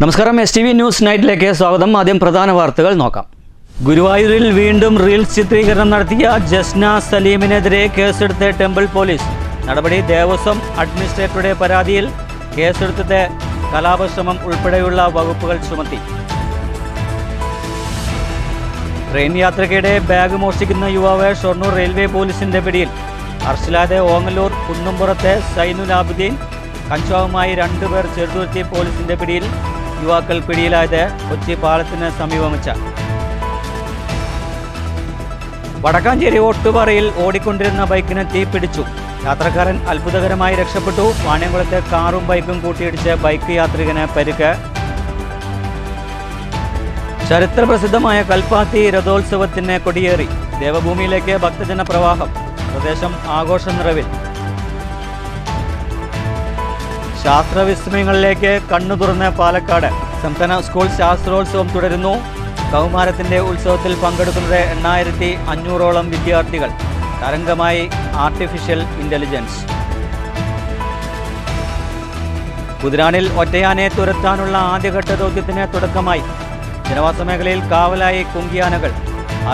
നമസ്കാരം, STV news നൈറ്റിലേക്ക് സ്വാഗതം. ആദ്യം പ്രധാന വാർത്തകൾ നോക്കാം. ഗുരുവായൂരിൽ വീണ്ടും റീൽസ് ചിത്രീകരണം നടത്തിയ ജസ്ന സലീമിനെതിരെ കേസെടുത്ത ടെമ്പിൾ പോലീസ്. നടപടി ദേവസ്വം അഡ്മിനിസ്ട്രേറ്ററുടെ പരാതിയിൽ കേസെടുത്തത് കലാപശ്രമം ഉൾപ്പെടെയുള്ള വകുപ്പുകൾ ചുമത്തി. ട്രെയിൻ യാത്രയ്ക്കിടെ ബാഗ് മോഷ്ടിക്കുന്ന യുവാവ് ഷൊർണൂർ റെയിൽവേ പോലീസിന്റെ പിടിയിൽ. അറസ്റ്റിലായത് ഓങ്ങല്ലൂർ കുന്നുംപുറത്തെ സൈനുൽ ആബിദീൻ. കഞ്ചാവുമായി 2 പേർ ചെറുതുരുത്തി പോലീസിന്റെ പിടിയിൽ. യുവാക്കൾ പിടിയിലായത് കൊച്ചി പാലത്തിന് സമീപം വെച്ച. വടക്കാഞ്ചേരി ഓട്ടുപാറയിൽ ഓടിക്കൊണ്ടിരുന്ന ബൈക്കിന് തീപിടിച്ചു. യാത്രക്കാരൻ അത്ഭുതകരമായി രക്ഷപ്പെട്ടു. വാണിയംകുളത്തെ കാറും ബൈക്കും കൂട്ടിയിടിച്ച് ബൈക്ക് യാത്രികന് പരിക്ക്. ചരിത്രപ്രസിദ്ധമായ കൽപ്പാത്തി രഥോത്സവത്തിന് കൊടിയേറി. ദേവഭൂമിയിലേക്ക് ഭക്തജന പ്രവാഹം. പ്രദേശം ആഘോഷ നിറവിൽ. ശാസ്ത്രവിസ്മയങ്ങളിലേക്ക് കണ്ണു തുറന്ന് പാലക്കാട്. സംസ്ഥാന സ്കൂൾ ശാസ്ത്രോത്സവം തുടരുന്നു. കൗമാരത്തിന്റെ ഉത്സവത്തിൽ പങ്കെടുക്കുന്നത് 8500ഓളം വിദ്യാർത്ഥികൾ. തരംഗമായി ആർട്ടിഫിഷ്യൽ ഇന്റലിജൻസ്. കുതിരാനിൽ ഒറ്റയാനെ തുരത്താനുള്ള ആദ്യഘട്ട ദൗത്യത്തിന് തുടക്കമായി. ജനവാസ മേഖലയിൽ കാവലായി കുങ്കിയാനകൾ.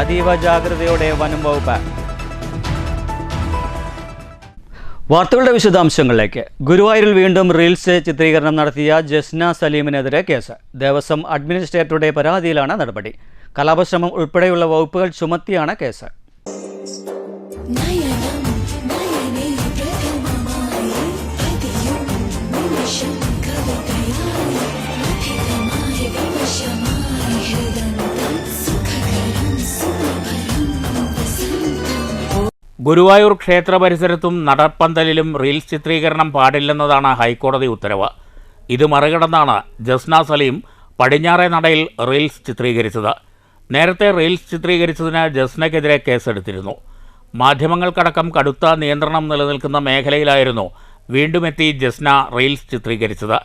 അതീവ ജാഗ്രതയോടെ വനം വകുപ്പ്. വാർത്തകളുടെ വിശദാംശങ്ങളിലേക്ക്. ഗുരുവായൂരിൽ വീണ്ടും റീൽസ് ചിത്രീകരണം നടത്തിയ ജസ്ന സലീമിനെതിരെ കേസ്. ദേവസ്വം അഡ്മിനിസ്ട്രേറ്ററുടെ പരാതിയിലാണ് നടപടി. കലാപശ്രമം ഉൾപ്പെടെയുള്ള വകുപ്പുകൾ ചുമത്തിയാണ് കേസ്. ഗുരുവായൂർ ക്ഷേത്ര പരിസരത്തും നടപ്പന്തലിലും റീൽസ് ചിത്രീകരണം പാടില്ലെന്നതാണ് ഹൈക്കോടതി ഉത്തരവ്. ഇത് മറികടന്നാണ് ജസ്ന സലീം പടിഞ്ഞാറേ നടയിൽ റീൽസ് ചിത്രീകരിച്ചത്. നേരത്തെ റീൽസ് ചിത്രീകരിച്ചതിന് ജസ്നയ്ക്കെതിരെ കേസെടുത്തിരുന്നു. മാധ്യമങ്ങൾക്കടക്കം കടുത്ത നിയന്ത്രണം നിലനിൽക്കുന്ന മേഖലയിലായിരുന്നു വീണ്ടും എത്തി ജസ്ന റീൽസ് ചിത്രീകരിച്ചത്.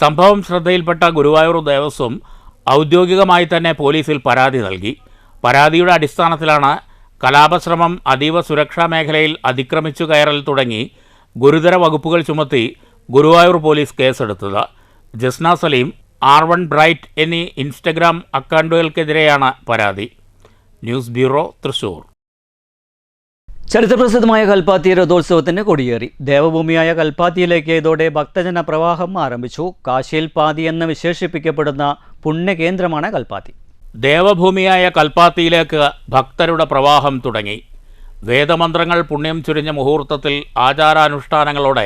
സംഭവം ശ്രദ്ധയിൽപ്പെട്ട ഗുരുവായൂർ ദേവസ്വം ഔദ്യോഗികമായി തന്നെ പോലീസിൽ പരാതി നൽകി. പരാതിയുടെ അടിസ്ഥാനത്തിലാണ് കലാപശ്രമം, അതീവ സുരക്ഷാ മേഖലയിൽ അതിക്രമിച്ചു കയറൽ തുടങ്ങി ഗുരുതര വകുപ്പുകൾ ചുമത്തി ഗുരുവായൂർ പോലീസ് കേസെടുത്തത്. ജസ്ന സലീം, R1 ബ്രൈറ്റ് എന്നീ ഇൻസ്റ്റഗ്രാം അക്കൗണ്ടുകൾക്കെതിരെയാണ് പരാതി. News bureau, Thrissur. ചരിത്രപ്രസിദ്ധമായ കൽപ്പാത്തി രഥോത്സവത്തിന് കൊടിയേറി. ദേവഭൂമിയായ കൽപ്പാത്തിയിലേക്ക് ഇതോടെ ഭക്തജന പ്രവാഹം ആരംഭിച്ചു. കാശിയിൽ പാതി എന്ന് വിശേഷിപ്പിക്കപ്പെടുന്ന പുണ്യകേന്ദ്രമാണ് കൽപ്പാത്തി. ദേവഭൂമിയായ കൽപ്പാത്തിയിലേക്ക് ഭക്തരുടെ പ്രവാഹം തുടങ്ങി. വേദമന്ത്രങ്ങൾ പുണ്യം ചുരിഞ്ഞ മുഹൂർത്തത്തിൽ ആചാരാനുഷ്ഠാനങ്ങളോടെ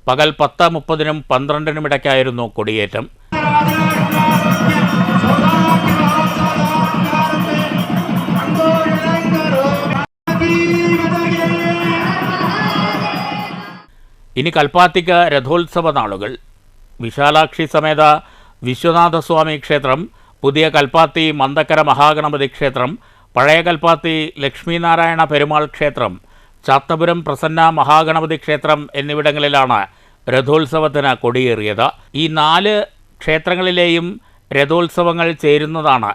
പകൽ 10:30-നും 12-നും ഇടയ്ക്കായിരുന്നു കൊടിയേറ്റം. ഇനി കൽപ്പാത്തിക്ക് രഥോത്സവ നാളുകൾ. വിശാലാക്ഷി സമേത വിശ്വനാഥസ്വാമി ക്ഷേത്രം, പുതിയ കൽപ്പാത്തി മന്ദക്കര മഹാഗണപതി ക്ഷേത്രം, പഴയ കൽപ്പാത്തി ലക്ഷ്മീനാരായണ പെരുമാൾ ക്ഷേത്രം, ചാത്തപുരം പ്രസന്ന മഹാഗണപതി ക്ഷേത്രം എന്നിവിടങ്ങളിലാണ് രഥോത്സവത്തിന് കൊടിയേറിയത്. ഈ 4 ക്ഷേത്രങ്ങളിലെയും രഥോത്സവങ്ങൾ ചേരുന്നതാണ്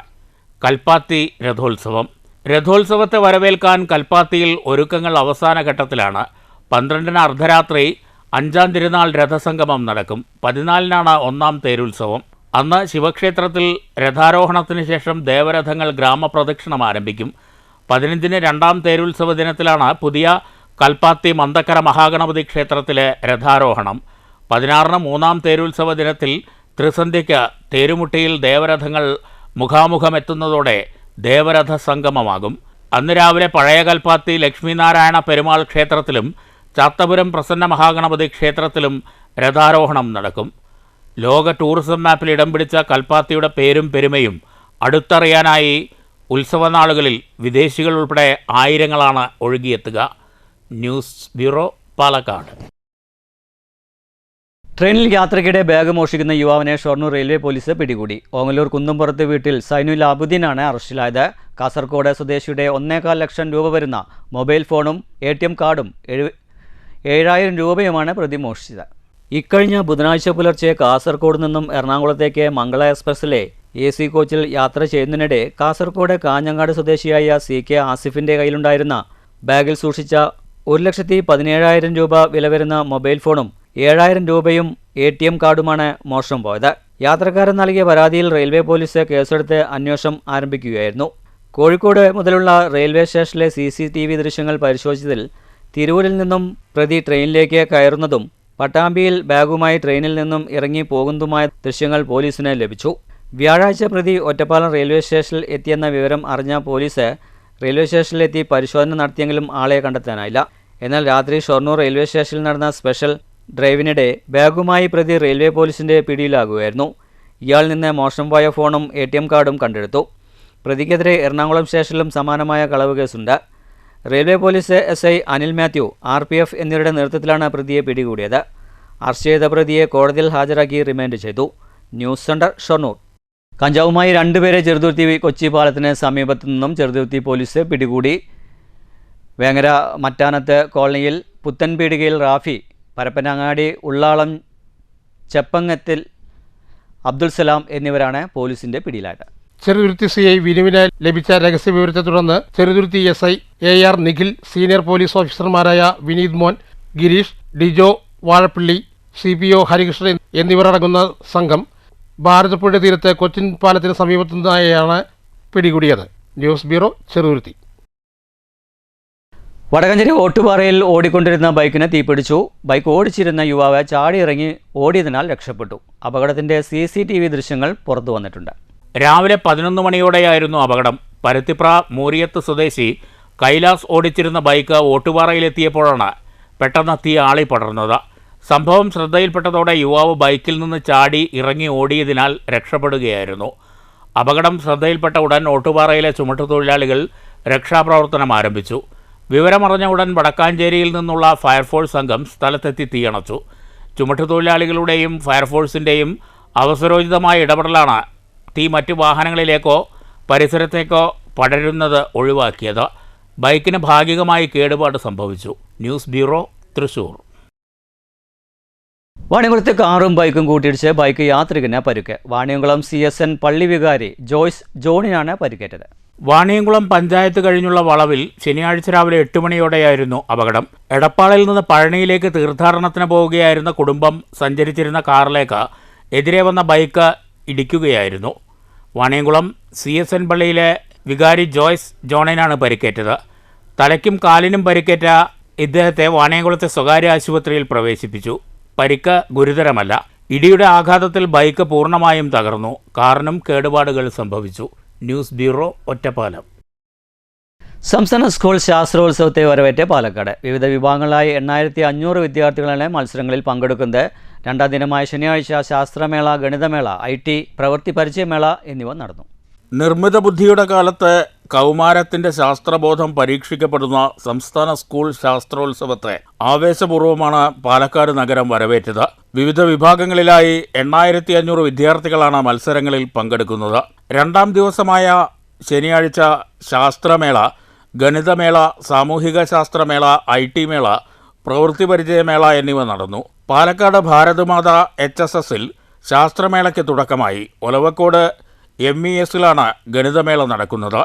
കൽപ്പാത്തി രഥോത്സവം. രഥോത്സവത്തെ വരവേൽക്കാൻ കൽപ്പാത്തിയിൽ ഒരുക്കങ്ങൾ അവസാന ഘട്ടത്തിലാണ്. 12-ന് അർദ്ധരാത്രി 5-ാം തിരുനാൾ രഥസംഗമം നടക്കും. 14-നാണ് 1-ാം തേരുത്സവം. അന്ന് ശിവക്ഷേത്രത്തിൽ രഥാരോഹണത്തിന് ശേഷം ദേവരഥങ്ങൾ ഗ്രാമപ്രദക്ഷിണം ആരംഭിക്കും. 15-ന് 2-ാം തേരുത്സവ ദിനത്തിലാണ് പുതിയ കൽപ്പാത്തി മന്ദക്കര മഹാഗണപതി ക്ഷേത്രത്തിലെ രഥാരോഹണം. 16-ന് 3-ാം തേരുത്സവ ദിനത്തിൽ ത്രിസന്ധ്യയ്ക്ക് തേരുമുട്ടിയിൽ ദേവരഥങ്ങൾ മുഖാമുഖമെത്തുന്നതോടെ ദേവരഥ സംഗമമാകും. അന്ന് രാവിലെ പഴയ കൽപ്പാത്തി ലക്ഷ്മീനാരായണ പെരുമാൾ ക്ഷേത്രത്തിലും ചാത്തപുരം പ്രസന്ന മഹാഗണപതി ക്ഷേത്രത്തിലും രഥാരോഹണം നടക്കും. ലോക ടൂറിസം മാപ്പിൽ ഇടം പിടിച്ച കൽപ്പാത്തിയുടെ പേരും പെരുമയും അടുത്തറിയാനായി ഉത്സവനാളുകളിൽ വിദേശികൾ ഉൾപ്പെടെ ആയിരങ്ങളാണ് ഒഴുകിയെത്തുക. News bureau, Palakkad. ട്രെയിനിൽ യാത്രയ്ക്കിടെ ബാഗ് മോഷ്ടിക്കുന്ന യുവാവിനെ ഷൊർണൂർ റെയിൽവേ പോലീസ് പിടികൂടി. ഓങ്ങല്ലൂർ കുന്നുംപുറത്ത് വീട്ടിൽ സൈനുൽ ആബിദീനാണ് അറസ്റ്റിലായത്. കാസർഗോഡ് സ്വദേശിയുടെ 1.25 ലക്ഷം രൂപ വരുന്ന മൊബൈൽ ഫോണും ATM കാർഡും 7000 രൂപയുമാണ് പ്രതി മോഷ്ടിച്ചത്. ഇക്കഴിഞ്ഞ ബുധനാഴ്ച പുലർച്ചെ കാസർഗോഡ് നിന്നും എറണാകുളത്തേക്ക് മംഗള എക്സ്പ്രസ്സിലെ AC കോച്ചിൽ യാത്ര ചെയ്യുന്നതിനിടെ കാസർഗോഡ് കാഞ്ഞങ്ങാട് സ്വദേശിയായ CK ആസിഫിൻ്റെ കയ്യിലുണ്ടായിരുന്ന ബാഗിൽ സൂക്ഷിച്ച 1,17,000 രൂപ വില വരുന്ന മൊബൈൽ ഫോണും 7,000 രൂപയും ATM കാർഡുമാണ് മോഷണം പോയത്. യാത്രക്കാരൻ നൽകിയ പരാതിയിൽ റെയിൽവേ പോലീസ് കേസെടുത്ത് അന്വേഷണം ആരംഭിക്കുകയായിരുന്നു. കോഴിക്കോട് മുതലുള്ള റെയിൽവേ സ്റ്റേഷനിലെ CCTV ദൃശ്യങ്ങൾ പരിശോധിച്ചതിൽ തിരൂരിൽ നിന്നും പ്രതി ട്രെയിനിലേക്ക് കയറുന്നതും പട്ടാമ്പിയിൽ ബാഗുമായി ട്രെയിനിൽ നിന്നും ഇറങ്ങി പോകുന്നതുമായ ദൃശ്യങ്ങൾ പോലീസിന് ലഭിച്ചു. വ്യാഴാഴ്ച പ്രതി ഒറ്റപ്പാലം റെയിൽവേ സ്റ്റേഷനിൽ എത്തിയെന്ന വിവരം അറിഞ്ഞ പോലീസ് റെയിൽവേ സ്റ്റേഷനിലെത്തി പരിശോധന നടത്തിയെങ്കിലും ആളെ കണ്ടെത്താനായില്ല. എന്നാൽ രാത്രി ഷൊർണൂർ റെയിൽവേ സ്റ്റേഷനിൽ നടന്ന സ്പെഷ്യൽ ഡ്രൈവിനിടെ ബാഗുമായി പ്രതി റെയിൽവേ പോലീസിന്റെ പിടിയിലാകുകയായിരുന്നു. ഇയാളിൽ നിന്ന് മോഷണം പോയ ഫോണും ATM കാർഡും കണ്ടെടുത്തു. പ്രതിക്കെതിരെ എറണാകുളം സ്റ്റേഷനിലും സമാനമായ കളവ് കേസുണ്ട്. Railway police SI Anil Mathew, RPF എന്നിവരുടെ നേതൃത്വത്തിലാണ് പ്രതിയെ പിടികൂടിയത്. അറസ്റ്റ് ചെയ്ത പ്രതിയെ കോടതിയിൽ ഹാജരാക്കി റിമാൻഡ് ചെയ്തു. News centre, Shoranur. കഞ്ചാവുമായി 2 പേരെ ചെറുതുരുത്തി കൊച്ചി പാലത്തിന് സമീപത്തു നിന്നും ചെറുതുരുത്തി പോലീസ് പിടികൂടി. വേങ്ങര മറ്റാനത്ത് കോളനിയിൽ പുത്തൻപീടികയിൽ റാഫി, പരപ്പനങ്ങാടി ഉള്ളാളം ചെപ്പങ്ങത്തിൽ അബ്ദുൽ സലാം എന്നിവരാണ് പോലീസിന്റെ പിടിയിലായത്. ചെറുതുരുത്തി CI വിനുവിന് ലഭിച്ച രഹസ്യവിവരത്തെ തുടർന്ന് Cheruthuruthy SI AR Nikhil, senior police ഓഫീസർമാരായ വിനീത് മോൻ, ഗിരീഷ്, ഡിജോ വാഴപ്പള്ളി, CPO ഹരികൃഷ്ണൻ എന്നിവരടങ്ങുന്ന സംഘം ഭാരതപ്പുഴ തീരത്ത് കൊച്ചിൻ പാലത്തിന് സമീപത്തു നിന്നായാണ് പിടികൂടിയത്. News bureau, Cheruthuruthy. വടകഞ്ചേരി ഓട്ടുപാറയിൽ ഓടിക്കൊണ്ടിരുന്ന ബൈക്കിന് തീപിടിച്ചു. ബൈക്ക് ഓടിച്ചിരുന്ന യുവാവ് ചാടിയിറങ്ങി ഓടിയതിനാൽ രക്ഷപ്പെട്ടു. അപകടത്തിന്റെ CCTV ദൃശ്യങ്ങൾ പുറത്തു വന്നിട്ടുണ്ട്. രാവിലെ 11 മണിയോടെയായിരുന്നു അപകടം. പരുത്തിപ്ര മൂരിയത്ത് സ്വദേശി കൈലാസ് ഓടിച്ചിരുന്ന ബൈക്ക് ഓട്ടുപാറയിലെത്തിയപ്പോഴാണ് പെട്ടെന്ന് തീ ആളി പടർന്നത്. സംഭവം ശ്രദ്ധയിൽപ്പെട്ടതോടെ യുവാവ് ബൈക്കിൽ നിന്ന് ചാടി ഇറങ്ങി ഓടിയതിനാൽ രക്ഷപ്പെടുകയായിരുന്നു. അപകടം ശ്രദ്ധയിൽപ്പെട്ട ഉടൻ ഓട്ടുപാറയിലെ ചുമട്ടുതൊഴിലാളികൾ രക്ഷാപ്രവർത്തനം ആരംഭിച്ചു. വിവരമറിഞ്ഞ ഉടൻ വടക്കാഞ്ചേരിയിൽ നിന്നുള്ള ഫയർഫോഴ്സ് സംഘം സ്ഥലത്തെത്തി തീയണച്ചു. ചുമട്ടുതൊഴിലാളികളുടെയും ഫയർഫോഴ്സിൻ്റെയും അവസരോചിതമായ ഇടപെടലാണ് തീ മറ്റു വാഹനങ്ങളിലേക്കോ പരിസരത്തേക്കോ പടരുന്നത് ഒഴിവാക്കിയത്. ബൈക്കിന് ഭാഗികമായി കേടുപാട് സംഭവിച്ചു. News bureau, Thrissur. വാണിയംകുളത്ത് കാറും ബൈക്കും കൂട്ടിയിടിച്ച് ബൈക്ക് യാത്രികന് പരുക്ക്. വാണിയംകുളം CSN പള്ളി വികാരി ജോയ്സ് ജോണിനാണ് പരിക്കേറ്റത്. വാണിയംകുളം പഞ്ചായത്ത് കഴിഞ്ഞുള്ള വളവിൽ ശനിയാഴ്ച രാവിലെ 8 മണിയോടെയായിരുന്നു അപകടം. എടപ്പാളിൽ നിന്ന് പഴനിയിലേക്ക് തീർത്ഥാടനത്തിന് പോവുകയായിരുന്ന കുടുംബം സഞ്ചരിച്ചിരുന്ന കാറിലേക്ക് എതിരെ വന്ന ബൈക്ക് ഇടിക്കുകയായിരുന്നു. വാണിയംകുളം CSN പള്ളിയിലെ വികാരി ജോയ്സ് ജോണിനാണ് പരിക്കേറ്റത്. തലയ്ക്കും കാലിനും പരിക്കേറ്റ ഇദ്ദേഹത്തെ വാണിയംകുളത്തെ സ്വകാര്യ ആശുപത്രിയിൽ പ്രവേശിപ്പിച്ചു. പരിക്ക് ഗുരുതരമല്ല. ഇടിയുടെ ആഘാതത്തിൽ ബൈക്ക് പൂർണ്ണമായും തകർന്നു. കാറിനും കേടുപാടുകൾ സംഭവിച്ചു. News bureau, Ottapalam. സംസ്ഥാന സ്കൂൾ ശാസ്ത്രോത്സവത്തെ വരവേറ്റ് പാലക്കാട്. വിവിധ വിഭാഗങ്ങളായി 8500 വിദ്യാർത്ഥികളാണ് മത്സരങ്ങളിൽ പങ്കെടുക്കുന്നത്. 2ാം ദിനമായ ശനിയാഴ്ച ശാസ്ത്രമേള, ഗണിതമേള, IT പ്രവൃത്തി പരിചയമേള എന്നിവ നടന്നു. നിർമ്മിത ബുദ്ധിയുടെ കാലത്ത് കൗമാരത്തിന്റെ ശാസ്ത്രബോധം പരീക്ഷിക്കപ്പെടുന്ന സംസ്ഥാന സ്കൂൾ ശാസ്ത്രോത്സവത്തെ ആവേശപൂർവ്വമാണ് പാലക്കാട് നഗരം വരവേറ്റത്. വിവിധ വിഭാഗങ്ങളിലായി 8500 വിദ്യാർത്ഥികളാണ് മത്സരങ്ങളിൽ പങ്കെടുക്കുന്നത്. 2ാം ദിവസമായ ശനിയാഴ്ച ശാസ്ത്രമേള, ഗണിതമേള, സാമൂഹിക ശാസ്ത്രമേള, IT മേള, പ്രവൃത്തി പരിചയമേള എന്നിവ നടന്നു. പാലക്കാട് ഭാരതമാത HSSൽ ശാസ്ത്രമേളയ്ക്ക് തുടക്കമായി. ഒലവക്കോട് MESലാണ് ഗണിതമേള നടക്കുന്നത്.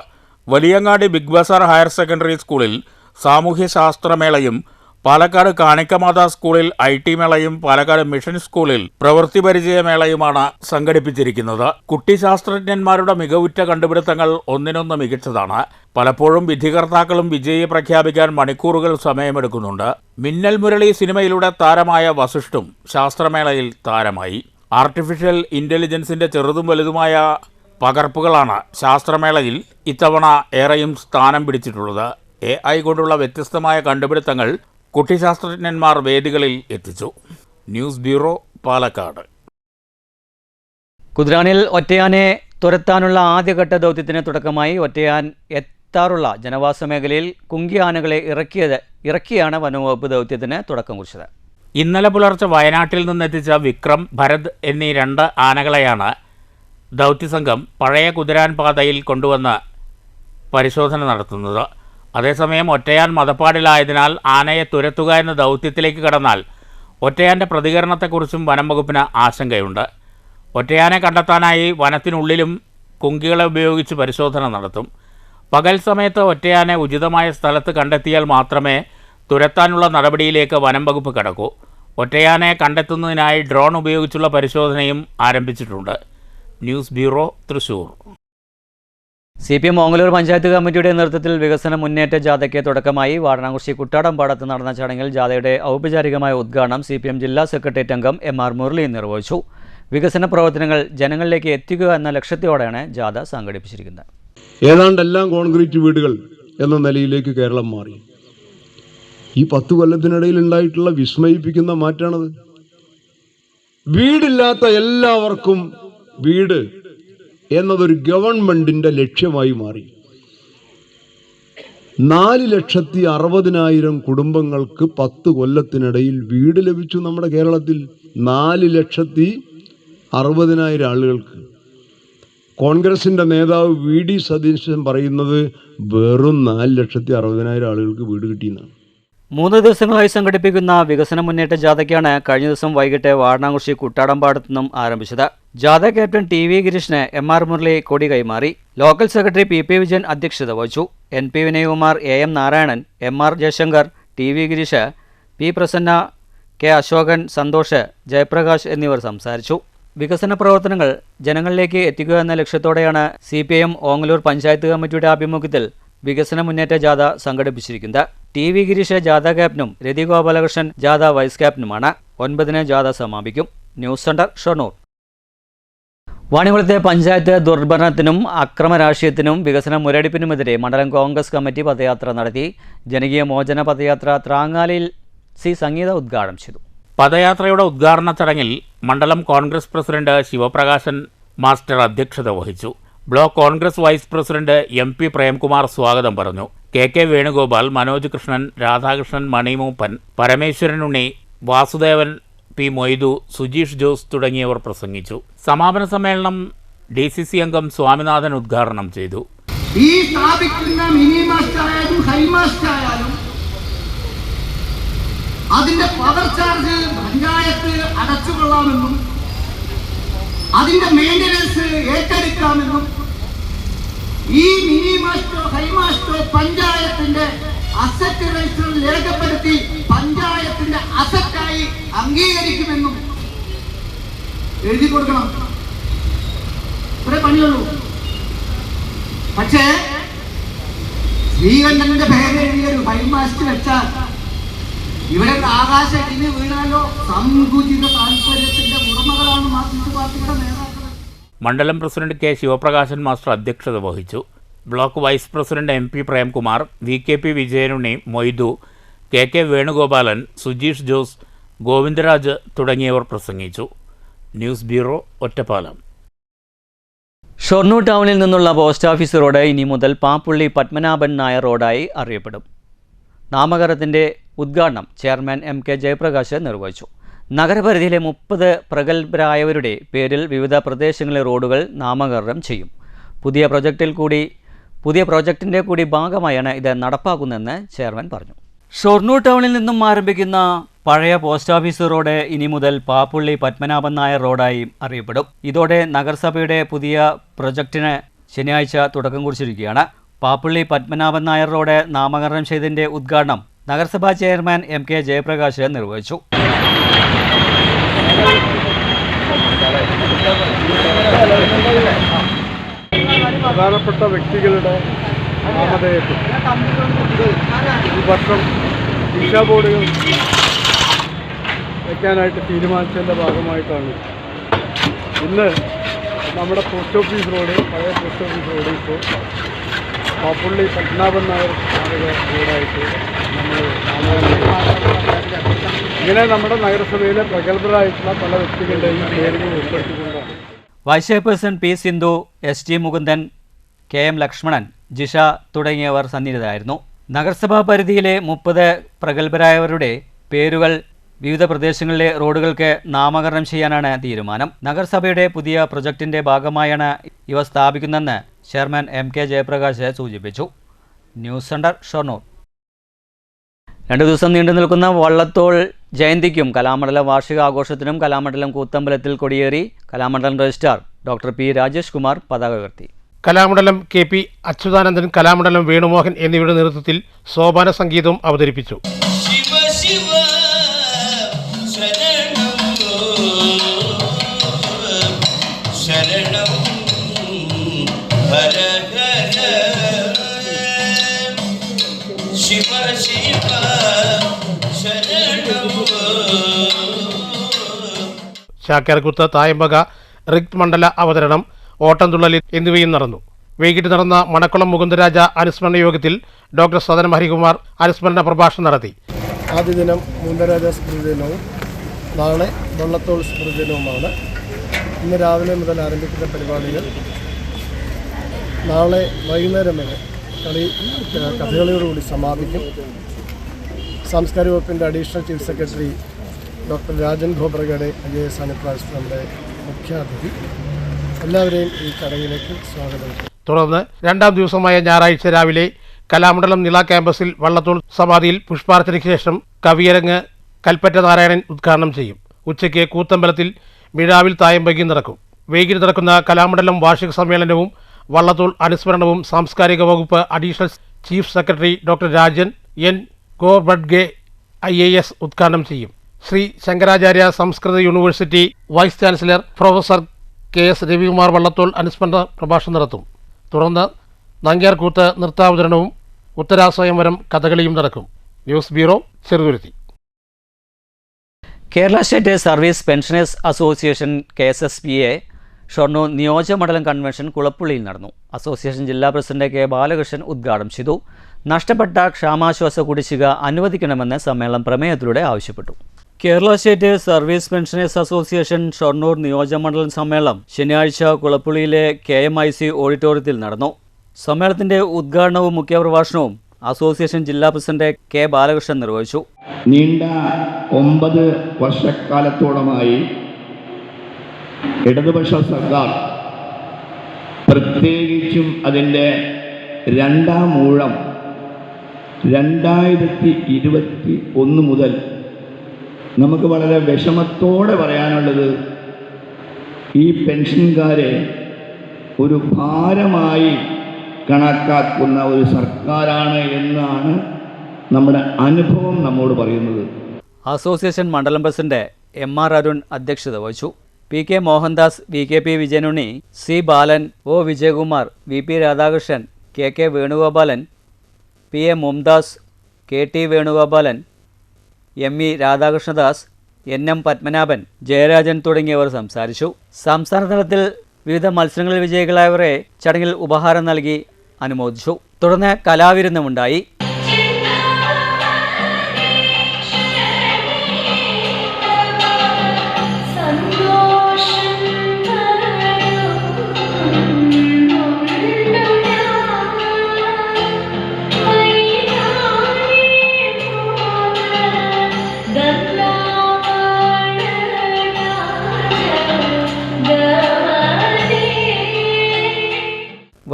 Valiyangadi big bazaar higher secondary സ്കൂളിൽ സാമൂഹ്യശാസ്ത്രമേളയും പാലക്കാട് കാണിക്കമാത സ്കൂളിൽ IT മേളയും പാലക്കാട് മിഷൻ സ്കൂളിൽ പ്രവൃത്തി പരിചയമേളയുമാണ് സംഘടിപ്പിച്ചിരിക്കുന്നത്. കുട്ടി ശാസ്ത്രജ്ഞന്മാരുടെ മികവുറ്റ കണ്ടുപിടുത്തങ്ങൾ ഒന്നിനൊന്ന് മികച്ചതാണ്. പലപ്പോഴും വിധികർത്താക്കളും വിജയിയെ പ്രഖ്യാപിക്കാൻ മണിക്കൂറുകൾ സമയമെടുക്കുന്നുണ്ട്. മിന്നൽ മുരളി സിനിമയിലൂടെ താരമായ വസിഷ്ഠും ശാസ്ത്രമേളയിൽ താരമായി. ആർട്ടിഫിഷ്യൽ ഇൻ്റലിജൻസിൻ്റെ ചെറുതും വലുതുമായ പകർപ്പുകളാണ് ശാസ്ത്രമേളയിൽ ഇത്തവണ ഏറെയും സ്ഥാനം പിടിച്ചിട്ടുള്ളത്. AI കൊണ്ടുള്ള വ്യത്യസ്തമായ കണ്ടുപിടുത്തങ്ങൾ കുട്ടിശാസ്ത്രജ്ഞന്മാർ വേദികളിൽ എത്തിച്ചു. News bureau, Palakkad. കുതിരാനിൽ ഒറ്റയാനെ തുരത്താനുള്ള ആദ്യഘട്ട ദൗത്യത്തിന് തുടക്കമായി. ഒറ്റയാൻ എത്താറുള്ള ജനവാസ മേഖലയിൽ കുങ്കിയാനകളെ ഇറക്കിയാണ് വനംവകുപ്പ് ദൗത്യത്തിന് തുടക്കം കുറിച്ചത്. ഇന്നലെ പുലർച്ചെ വയനാട്ടിൽ നിന്നെത്തിച്ച വിക്രം, ഭരത് എന്നീ 2 ആനകളെയാണ് ദൗത്യസംഘം പഴയ കുതിരാൻ പാതയിൽ കൊണ്ടുവന്ന് പരിശോധന നടത്തുന്നത്. അതേസമയം ഒറ്റയാൻ മതപ്പാടിലായതിനാൽ ആനയെ തുരത്തുക എന്ന ദൗത്യത്തിലേക്ക് കടന്നാൽ ഒറ്റയാൻ്റെ പ്രതികരണത്തെക്കുറിച്ചും വനം വകുപ്പിന് ആശങ്കയുണ്ട്. ഒറ്റയാനെ കണ്ടെത്താനായി വനത്തിനുള്ളിലും കുങ്കികളെ ഉപയോഗിച്ച് പരിശോധന നടത്തും. പകൽ സമയത്ത് ഒറ്റയാനെ ഉചിതമായ സ്ഥലത്ത് കണ്ടെത്തിയാൽ മാത്രമേ തുരത്താനുള്ള നടപടിയിലേക്ക് വനം വകുപ്പ് കടക്കൂ. ഒറ്റയാനെ കണ്ടെത്തുന്നതിനായി ഡ്രോൺ ഉപയോഗിച്ചുള്ള പരിശോധനയും ആരംഭിച്ചിട്ടുണ്ട്. News bureau, Thrissur. CPM Ongallur panchayat കമ്മിറ്റിയുടെ നേതൃത്വത്തിൽ വികസന മുന്നേറ്റ ജാഥയ്ക്ക് തുടക്കമായി. വാടനാകുറിശി കുട്ടാടംപാടത്ത് നടന്ന ചടങ്ങിൽ ജാഥയുടെ ഔപചാരികമായ ഉദ്ഘാടനം CPM ജില്ലാ സെക്രട്ടേറിയറ്റ് അംഗം MR മുരളി നിർവഹിച്ചു. വികസന പ്രവർത്തനങ്ങൾ ജനങ്ങളിലേക്ക് എത്തിക്കുക എന്ന ലക്ഷ്യത്തോടെയാണ് ജാഥ സംഘടിപ്പിച്ചിരിക്കുന്നത്. ഏതാണ്ടെല്ലാം കോൺക്രീറ്റ് വീടുകൾ എന്ന നിലയിലേക്ക് കേരളം മാറി. ഈ 10 കൊല്ലത്തിനിടയിൽ ഉണ്ടായിട്ടുള്ള വിസ്മയിപ്പിക്കുന്ന മാറ്റാണത്. വീടില്ലാത്ത എല്ലാവർക്കും വീട് എന്നതൊരു ഗവൺമെന്റിന്റെ ലക്ഷ്യമായി മാറി. 4,60,000 കുടുംബങ്ങൾക്ക് 10 കൊല്ലത്തിനിടയിൽ വീട് ലഭിച്ചു. നമ്മുടെ കേരളത്തിൽ 4,60,000 ആളുകൾക്ക്. കോൺഗ്രസിന്റെ നേതാവ് VD സതീശൻ പറയുന്നത് വെറും 4,60,000 ആളുകൾക്ക് വീട് കിട്ടിയെന്നാണ്. 3 ദിവസങ്ങളായി സംഘടിപ്പിക്കുന്ന വികസന മുന്നേറ്റ ജാഥയ്ക്കാണ് കഴിഞ്ഞ ദിവസം വൈകിട്ട് വാടനാകുറിശി കുട്ടാടംപാടത്തു നിന്നും ആരംഭിച്ചത്. ജാഥ ക്യാപ്റ്റൻ TV ഗിരീഷിന് MR മുരളി കൊടി കൈമാറി. ലോക്കൽ സെക്രട്ടറി PP വിജയൻ അധ്യക്ഷത വഹിച്ചു. NP Vinayakumar, AM Narayanan, MR Jaishankar, TV Girish, P Prasanna, K Ashokan, Santhosh, Jayaprakash എന്നിവർ സംസാരിച്ചു. വികസന പ്രവർത്തനങ്ങൾ ജനങ്ങളിലേക്ക് എത്തിക്കുക എന്ന ലക്ഷ്യത്തോടെയാണ് CPM ഓങ്ങല്ലൂർ പഞ്ചായത്ത് കമ്മിറ്റിയുടെ ആഭിമുഖ്യത്തിൽ വികസന മുന്നേറ്റ ജാഥ സംഘടിപ്പിച്ചിരിക്കുന്നത്. TV ഗിരീഷ് ജാഥ ക്യാപ്റ്റനും രതി ഗോപാലകൃഷ്ണൻ ജാഥ വൈസ് ക്യാപ്റ്റനുമാണ്. 9-ന് ജാഥ സമാപിക്കും. News centre, Shoranur. വാണിയംകുളത്തെ പഞ്ചായത്ത് ദുർഭരണത്തിനും അക്രമരാഷ്ട്രീയത്തിനും വികസന മുരടിപ്പിനുമെതിരെ മണ്ഡലം കോൺഗ്രസ് കമ്മിറ്റി പദയാത്ര നടത്തി. ജനകീയ മോചന പദയാത്ര ത്രാങ്ങാലിൽ C സംഗീത ഉദ്ഘാടനം ചെയ്തു. പദയാത്രയുടെ ഉദ്ഘാടന ചടങ്ങിൽ മണ്ഡലം കോൺഗ്രസ് പ്രസിഡന്റ് ശിവപ്രകാശൻ മാസ്റ്റർ അധ്യക്ഷത വഹിച്ചു. Block congress vice president MP Premkumar സ്വാഗതം പറഞ്ഞു. KK വേണുഗോപാൽ, മനോജ് കൃഷ്ണൻ, രാധാകൃഷ്ണൻ, മണിമൂപ്പൻ, പരമേശ്വരൻ ഉണ്ണി, വാസുദേവൻ, P മൊയ്തു, സുജീഷ് ജോസ് തുടങ്ങിയവർ പ്രസംഗിച്ചു. സമാപന സമ്മേളനം DCC അംഗം സ്വാമിനാഥൻ ഉദ്ഘാടനം ചെയ്തു. ഈ സ്ഥാപിക്കുന്ന മിനി മാസ്റ്റായാലും ഹൈമാസ്റ്റായാലും അതിന്റെ പവർ ചാർജ് പഞ്ചായത്ത് അടച്ചുകൊള്ളാമെന്നും അതിന്റെ മെയിൻ്റനൻസ് ഏറ്റെടുക്കാമെന്നും ഈ മിനി മാസ്റ്റോ ഹൈമാസ്റ്റോ പഞ്ചായത്തിന്റെ അസറ്റ് രജിസ്റ്ററിൽ രേഖപ്പെടുത്തി പഞ്ചായത്തിന്റെ അസറ്റായി അംഗീകരിക്കുമെന്നും എഴുതി കൊടുക്കണം. ഇത്രേ പണിയുള്ളൂ. പക്ഷേ ശ്രീകണ്ഠന്റെ പേര് എഴുതിയൊരു ഹൈമാസ്റ്റ് വെച്ചാൽ ഇവിടെ ആകാശം ഇടിഞ്ഞ് വീണാലോ സങ്കുചിത താല്പര്യത്തിന്റെ ഉടമകളാണ് മാർക്സിസ്റ്റ് പാർട്ടിയുടെ നേതാക്കൾ. മണ്ഡലം പ്രസിഡന്റ് K ശിവപ്രകാശൻ മാസ്റ്റർ അധ്യക്ഷത വഹിച്ചു. Block vice president MP Premkumar, VKP Vijayanunni, Moidu, KK Venugopalan, Sujeesh Jose, Govindaraj തുടങ്ങിയവർ പ്രസംഗിച്ചു. News bureau, Ottapalam. ഷൊർണൂർ ടൗണിൽ നിന്നുള്ള പോസ്റ്റ് ഓഫീസ് റോഡ് ഇനി മുതൽ പാപ്പുള്ളി പത്മനാഭൻ നായർ റോഡായി അറിയപ്പെടും. നാമകരണത്തിൻ്റെ ഉദ്ഘാടനം ചെയർമാൻ MK ജയപ്രകാശ് നിർവഹിച്ചു. നഗരപരിധിയിലെ 30 പ്രഗത്ഭരായവരുടെ പേരിൽ വിവിധ പ്രദേശങ്ങളിലെ റോഡുകൾ നാമകരണം ചെയ്യും. പുതിയ പ്രോജക്റ്റിൻ്റെ കൂടി ഭാഗമായാണ് ഇത് നടപ്പാക്കുന്നതെന്ന് ചെയർമാൻ പറഞ്ഞു. ഷൊർണൂർ ടൗണിൽ നിന്നും ആരംഭിക്കുന്ന പഴയ പോസ്റ്റ് ഓഫീസ് റോഡ് ഇനി മുതൽ പാപ്പുള്ളി പത്മനാഭൻ നായർ റോഡായി അറിയപ്പെടും. ഇതോടെ നഗരസഭയുടെ പുതിയ പ്രൊജക്ടിന് ശനിയാഴ്ച തുടക്കം കുറിച്ചിരിക്കുകയാണ്. പാപ്പുള്ളി പത്മനാഭൻ നായർ റോഡ് നാമകരണം ചെയ്തതിൻ്റെ ഉദ്ഘാടനം നഗരസഭാ ചെയർമാൻ MK ജയപ്രകാശ് നിർവഹിച്ചു. പ്രധാനപ്പെട്ട വ്യക്തികളുടെ നാമധേയത്തിൽ ഈ വർഷം ദിശ ബോർഡുകൾ വയ്ക്കാനായിട്ട് തീരുമാനിച്ചതിൻ്റെ ഭാഗമായിട്ടാണ് ഇന്ന് നമ്മുടെ പോസ്റ്റ് ഓഫീസ് റോഡ്, പഴയ പോസ്റ്റ് ഓഫീസ് റോഡ് ഇപ്പോൾ പാപ്പുള്ളി പത്മനാഭൻ നായർ റോഡായിട്ട് നമ്മൾ ഇങ്ങനെ നമ്മുടെ നഗരസഭയിലെ പ്രഗത്ഭരായിട്ടുള്ള പല വ്യക്തികളുടെയും പേരുകൾ ഉൾപ്പെടുത്തിക്കൊണ്ടാണ്. Vice chairperson P Sindhu, ST Mukundan, KM Lakshmanan, Jisha തുടങ്ങിയവർ സന്നിഹിതരായിരുന്നു. നഗരസഭാ പരിധിയിലെ 30 പ്രഗത്ഭരായവരുടെ പേരുകൾ വിവിധ പ്രദേശങ്ങളിലെ റോഡുകൾക്ക് നാമകരണം ചെയ്യാനാണ് തീരുമാനം. നഗരസഭയുടെ പുതിയ പ്രൊജക്ടിൻ്റെ ഭാഗമായാണ് ഇവ സ്ഥാപിക്കുന്നതെന്ന് ചെയർമാൻ MK ജയപ്രകാശ് സൂചിപ്പിച്ചു. News centre, Shoranur. 2 ദിവസം നീണ്ടു നിൽക്കുന്ന വള്ളത്തോൾ ജയന്തിക്കും കലാമണ്ഡലം വാർഷികാഘോഷത്തിനും കലാമണ്ഡലം കൂത്തമ്പലത്തിൽ കൊടിയേറി. Kalamandalam registrar doctor P Rajesh Kumar പതാക ഉയർത്തി. കലാമണ്ഡലം KP അച്യുതാനന്ദൻ, കലാമണ്ഡലം വേണുമോഹൻ എന്നിവരുടെ നേതൃത്വത്തിൽ സോപാന സംഗീതവും അവതരിപ്പിച്ചു. ഹര ഹര ശിവ ശിവ ശരണമോ. ചാക്യാർകൂത്ത്, തായമ്പക, റിക് മണ്ഡല അവതരണം, ഓട്ടംതുള്ളൽ എന്നിവയും നടന്നു. വൈകിട്ട് നടന്ന മണക്കുളം മുകുന്ദരാജ അനുസ്മരണ യോഗത്തിൽ ഡോക്ടർ സദനം ഹരികുമാർ അനുസ്മരണ പ്രഭാഷണം നടത്തി. ആദ്യ ദിനം മുകുന്ദരാജ സ്മൃതി ദിനവും നാളെ വള്ളത്തോൾ സ്മൃതി ദിനവുമാണ്. ഇന്ന് രാവിലെ മുതൽ ആരംഭിക്കുന്ന പരിപാടികൾ നാളെ വൈകുന്നേരം വരെ കഥകളിയോടുകൂടി സമാപിക്കും. സാംസ്കാരിക വകുപ്പിൻ്റെ additional chief secretary doctor Rajan Khobragade IAS ആണ് ഇപ്രാവശ്യത്തെ നമ്മുടെ മുഖ്യാതിഥി. എല്ലാവരെയും ഈ ചടങ്ങിലേക്ക് സ്വാഗതം. തുടർന്ന് രണ്ടാം ദിവസമായ ഞായറാഴ്ച രാവിലെ കലാമണ്ഡലം നിള ക്യാമ്പസിൽ വള്ളത്തോൾ സമാധിയിൽ പുഷ്പാർച്ചനയ്ക്ക് ശേഷം കവിയരങ്ങ് കൽപ്പറ്റ നാരായണൻ ഉദ്ഘാടനം ചെയ്യും. ഉച്ചയ്ക്ക് കൂത്തമ്പലത്തിൽ മിഴാവിൽ തായമ്പകി നടക്കും. വൈകിട്ട് നടക്കുന്ന കലാമണ്ഡലം വാർഷിക സമ്മേളനവും വള്ളത്തോൾ അനുസ്മരണവും സാംസ്കാരിക വകുപ്പ് additional chief secretary doctor Rajan N. Khobragade IAS ഉദ്ഘാടനം ചെയ്യും. Sree Sankaracharya Samskrita university vice chancellor professor KS Ravikumar Vallathol അനുസ്മരണ പ്രഭാഷണം നടത്തും. തുടർന്ന് നങ്ക്യാർകൂത്ത് നൃത്താവതരണവും ഉത്തരാസ്വയംവരം കഥകളിയും നടക്കും. News bureau, Cheruthuruthy. Kerala state service pensioners association KSSPA Shoranur നിയോജകമണ്ഡലം കൺവെൻഷൻ കുളപ്പുള്ളിയിൽ നടന്നു. അസോസിയേഷൻ ജില്ലാ പ്രസിഡന്റ് K. ബാലകൃഷ്ണൻ ഉദ്ഘാടനം ചെയ്തു. നഷ്ടപ്പെട്ട ക്ഷാമാശ്വാസ കുടിശ്ശിക അനുവദിക്കണമെന്ന് സമ്മേളനം പ്രമേയത്തിലൂടെ ആവശ്യപ്പെട്ടു. Kerala state service pensioners association Shoranur നിയോജകമണ്ഡലം സമ്മേളനം ശനിയാഴ്ച കുളപ്പുള്ളിയിലെ KMIC ഓഡിറ്റോറിയത്തിൽ നടന്നു. സമ്മേളനത്തിന്റെ ഉദ്ഘാടനവും മുഖ്യപ്രഭാഷണവും അസോസിയേഷൻ ജില്ലാ പ്രസിഡന്റ് K. ബാലകൃഷ്ണൻ നിർവഹിച്ചു. നീണ്ട 9 വർഷക്കാലത്തോളമായി ഇടതുപക്ഷ സർക്കാർ, പ്രത്യേകിച്ചും അതിൻ്റെ രണ്ടാം ഊഴം 2021 മുതൽ നമുക്ക് വളരെ വിഷമത്തോടെ പറയാനുള്ളത്, ഈ പെൻഷൻകാരെ ഒരു ഭാരമായി കണക്കാക്കുന്ന ഒരു സർക്കാരാണ് എന്നാണ് നമ്മുടെ അനുഭവം നമ്മോട് പറയുന്നത്. അസോസിയേഷൻ മണ്ഡലം പ്രസിഡന്റ് MR അരുൺ അധ്യക്ഷത വഹിച്ചു. PK Mohandas, VKP Vijayanunni, C. ബാലൻ, O. Vijayakumar, VP Radhakrishnan, KK Venugopalan, PA Mumtaz, KT Venugopalan, ME രാധാകൃഷ്ണദാസ്, NM Padmanabhan, Jayarajan തുടങ്ങിയവർ സംസാരിച്ചു. സംസ്ഥാന തലത്തിൽ വിവിധ മത്സരങ്ങളിൽ വിജയികളായവരെ ചടങ്ങിൽ ഉപഹാരം നൽകി അനുമോദിച്ചു. തുടർന്ന് കലാവിരുന്നുമുണ്ടായി.